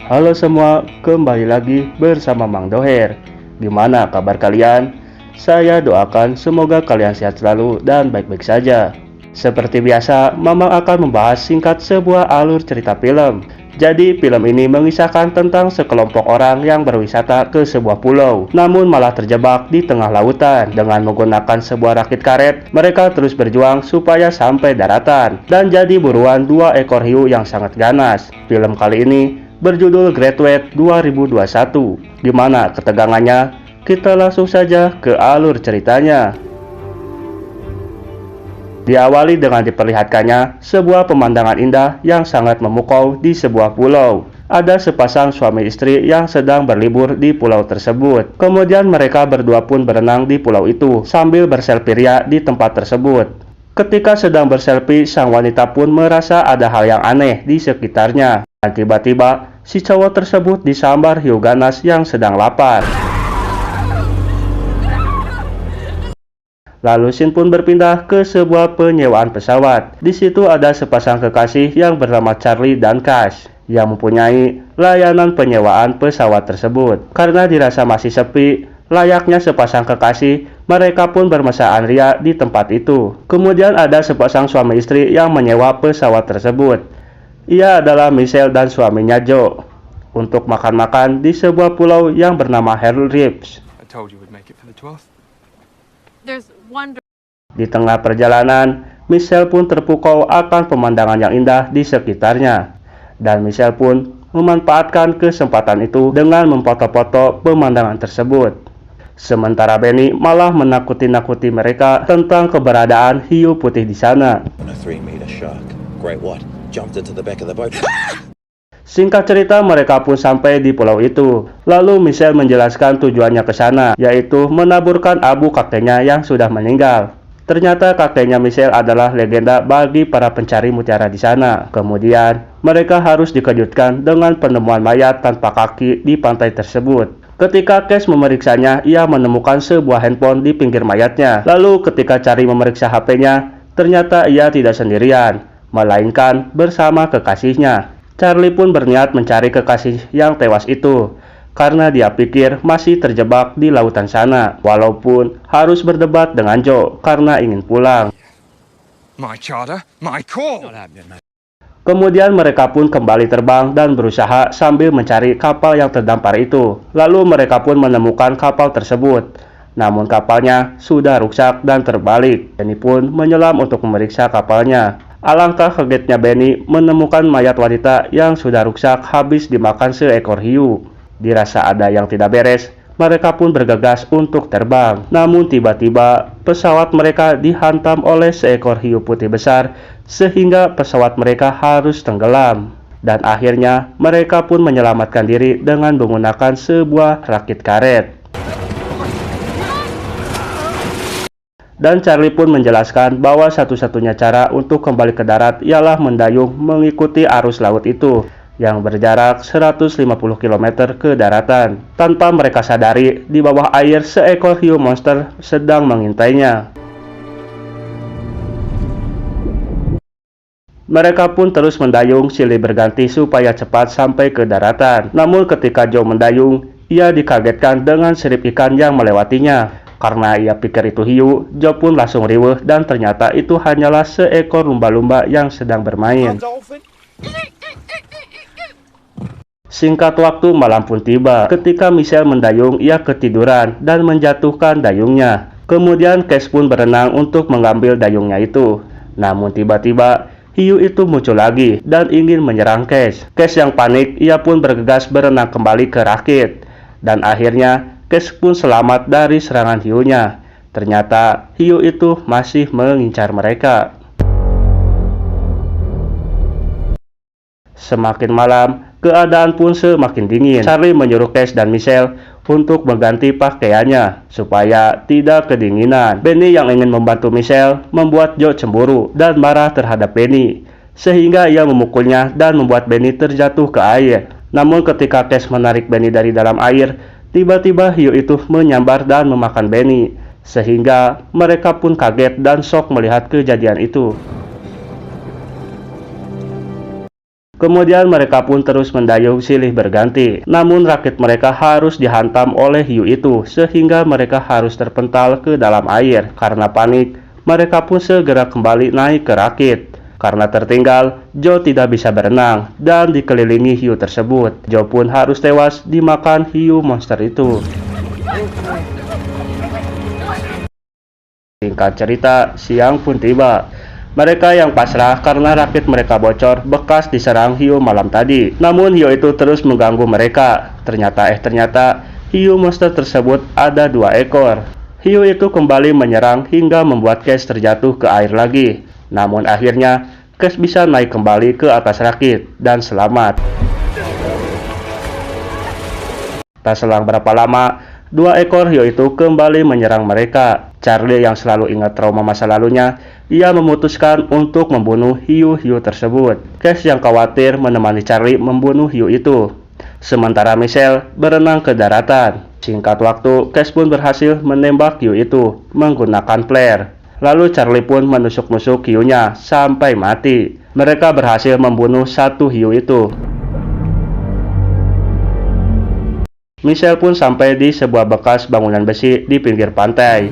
Halo semua, kembali lagi bersama Mang Doher. Gimana kabar kalian? Saya doakan semoga kalian sehat selalu dan baik-baik saja. Seperti biasa, Mamang akan membahas singkat sebuah alur cerita film. Jadi film ini mengisahkan tentang sekelompok orang yang berwisata ke sebuah pulau, namun malah terjebak di tengah lautan. Dengan menggunakan sebuah rakit karet, mereka terus berjuang supaya sampai daratan, dan jadi buruan dua ekor hiu yang sangat ganas. Film kali ini berjudul Graduate 2021. Gimana ketegangannya? Kita langsung saja ke alur ceritanya. Diawali dengan diperlihatkannya sebuah pemandangan indah yang sangat memukau di sebuah pulau. Ada sepasang suami istri yang sedang berlibur di pulau tersebut. Kemudian mereka berdua pun berenang di pulau itu sambil berselfie ria di tempat tersebut. Ketika sedang berselfie, sang wanita pun merasa ada hal yang aneh di sekitarnya. Dan tiba-tiba, si cowok tersebut disambar hiu ganas yang sedang lapar. Lalu scene pun berpindah ke sebuah penyewaan pesawat. Di situ ada sepasang kekasih yang bernama Charlie dan Cash yang mempunyai layanan penyewaan pesawat tersebut. Karena dirasa masih sepi, layaknya sepasang kekasih, mereka pun bermesraan ria di tempat itu. Kemudian ada sepasang suami istri yang menyewa pesawat tersebut. Ia adalah Michelle dan suaminya Joe untuk makan-makan di sebuah pulau yang bernama Hell Reefs. Di tengah perjalanan, Michelle pun terpukau akan pemandangan yang indah di sekitarnya. Dan Michelle pun memanfaatkan kesempatan itu dengan memfoto-foto pemandangan tersebut. Sementara Benny malah menakuti-nakuti mereka tentang keberadaan hiu putih di sana. Singkat cerita, mereka pun sampai di pulau itu. Lalu Michelle menjelaskan tujuannya ke sana, yaitu menaburkan abu kakeknya yang sudah meninggal. Ternyata kakeknya Michelle adalah legenda bagi para pencari mutiara di sana. Kemudian, mereka harus dikejutkan dengan penemuan mayat tanpa kaki di pantai tersebut. Ketika Cash memeriksanya, ia menemukan sebuah handphone di pinggir mayatnya. Lalu ketika cari memeriksa HP-nya, ternyata ia tidak sendirian, melainkan bersama kekasihnya. Charlie pun berniat mencari kekasih yang tewas itu, karena dia pikir masih terjebak di lautan sana, walaupun harus berdebat dengan Joe karena ingin pulang. My charter, my call. Kemudian mereka pun kembali terbang dan berusaha sambil mencari kapal yang terdampar itu. Lalu mereka pun menemukan kapal tersebut. Namun kapalnya sudah rusak dan terbalik. Benny pun menyelam untuk memeriksa kapalnya. Alangkah kagetnya Benny menemukan mayat wanita yang sudah rusak habis dimakan seekor hiu. Dirasa ada yang tidak beres, mereka pun bergegas untuk terbang. Namun tiba-tiba pesawat mereka dihantam oleh seekor hiu putih besar sehingga pesawat mereka harus tenggelam. Dan akhirnya mereka pun menyelamatkan diri dengan menggunakan sebuah rakit karet. Dan Charlie pun menjelaskan bahwa satu-satunya cara untuk kembali ke darat ialah mendayung mengikuti arus laut itu yang berjarak 150 km ke daratan. Tanpa mereka sadari, di bawah air seekor hiu monster sedang mengintainya. Mereka pun terus mendayung silih berganti supaya cepat sampai ke daratan. Namun ketika Joe mendayung, ia dikagetkan dengan serip ikan yang melewatinya. Karena ia pikir itu hiu, Joe pun langsung riweuh dan ternyata itu hanyalah seekor lumba-lumba yang sedang bermain. Singkat waktu, malam pun tiba. Ketika Michelle mendayung, ia ketiduran dan menjatuhkan dayungnya. Kemudian Cash pun berenang untuk mengambil dayungnya itu. Namun tiba-tiba, hiu itu muncul lagi dan ingin menyerang Cash. Cash yang panik, ia pun bergegas berenang kembali ke rakit. Dan akhirnya, Cash pun selamat dari serangan hiunya. Ternyata hiu itu masih mengincar mereka. Semakin malam, keadaan pun semakin dingin. Charlie menyuruh Cash dan Michelle untuk mengganti pakaiannya supaya tidak kedinginan. Benny yang ingin membantu Michelle membuat Joe cemburu dan marah terhadap Benny, sehingga ia memukulnya dan membuat Benny terjatuh ke air. Namun ketika Cash menarik Benny dari dalam air, tiba-tiba hiu itu menyambar dan memakan Benny, sehingga mereka pun kaget dan shock melihat kejadian itu. Kemudian mereka pun terus mendayung silih berganti. Namun rakit mereka harus dihantam oleh hiu itu sehingga mereka harus terpental ke dalam air. Karena panik, mereka pun segera kembali naik ke rakit. Karena tertinggal, Joe tidak bisa berenang dan dikelilingi hiu tersebut. Joe pun harus tewas dimakan hiu monster itu. Singkat cerita, siang pun tiba. Mereka yang pasrah karena rakit mereka bocor bekas diserang hiu malam tadi. Namun hiu itu terus mengganggu mereka. Ternyata hiu monster tersebut ada 2 ekor. Hiu itu kembali menyerang hingga membuat Cash terjatuh ke air lagi. Namun akhirnya Cash bisa naik kembali ke atas rakit dan selamat. Tak selang berapa lama, 2 ekor hiu itu kembali menyerang mereka. Charlie yang selalu ingat trauma masa lalunya, ia memutuskan untuk membunuh hiu-hiu tersebut. Cash yang khawatir menemani Charlie membunuh hiu itu. Sementara Michelle berenang ke daratan. Singkat waktu, Cash pun berhasil menembak hiu itu menggunakan flare. Lalu Charlie pun menusuk-nusuk hiunya sampai mati. Mereka berhasil membunuh 1 hiu itu. Michelle pun sampai di sebuah bekas bangunan besi di pinggir pantai.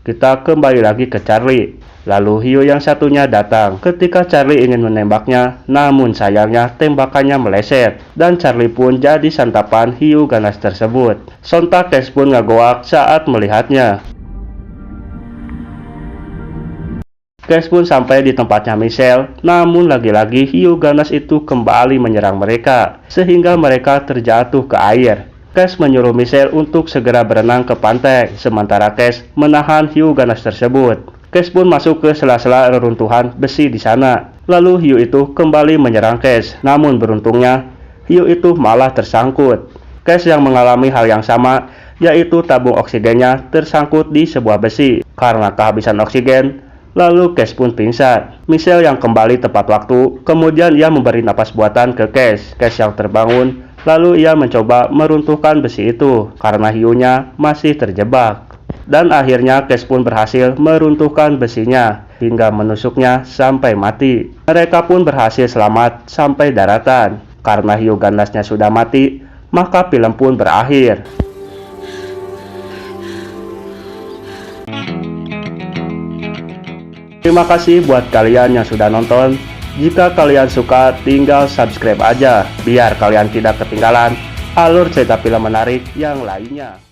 Kita kembali lagi ke Charlie. Lalu hiu yang satunya datang. Ketika Charlie ingin menembaknya, namun sayangnya tembakannya meleset dan Charlie pun jadi santapan hiu ganas tersebut. Sontak Cash pun ngegoak saat melihatnya. Cash pun sampai di tempatnya Michelle, namun lagi-lagi hiu ganas itu kembali menyerang mereka, sehingga mereka terjatuh ke air. Cash menyuruh Michelle untuk segera berenang ke pantai, sementara Cash menahan hiu ganas tersebut. Cash pun masuk ke sela-sela reruntuhan besi di sana. Lalu hiu itu kembali menyerang Cash, namun beruntungnya hiu itu malah tersangkut. Cash yang mengalami hal yang sama, yaitu tabung oksigennya tersangkut di sebuah besi. Karena kehabisan oksigen, lalu Cash pun pingsan. Michelle yang kembali tepat waktu, kemudian ia memberi napas buatan ke Cash. Cash yang terbangun, lalu ia mencoba meruntuhkan besi itu karena hiunya masih terjebak. Dan akhirnya Cash pun berhasil meruntuhkan besinya hingga menusuknya sampai mati. Mereka pun berhasil selamat sampai daratan. Karena hiu ganasnya sudah mati, maka film pun berakhir. Terima kasih buat kalian yang sudah nonton. Jika kalian suka, tinggal subscribe aja biar kalian tidak ketinggalan alur cerita film menarik yang lainnya.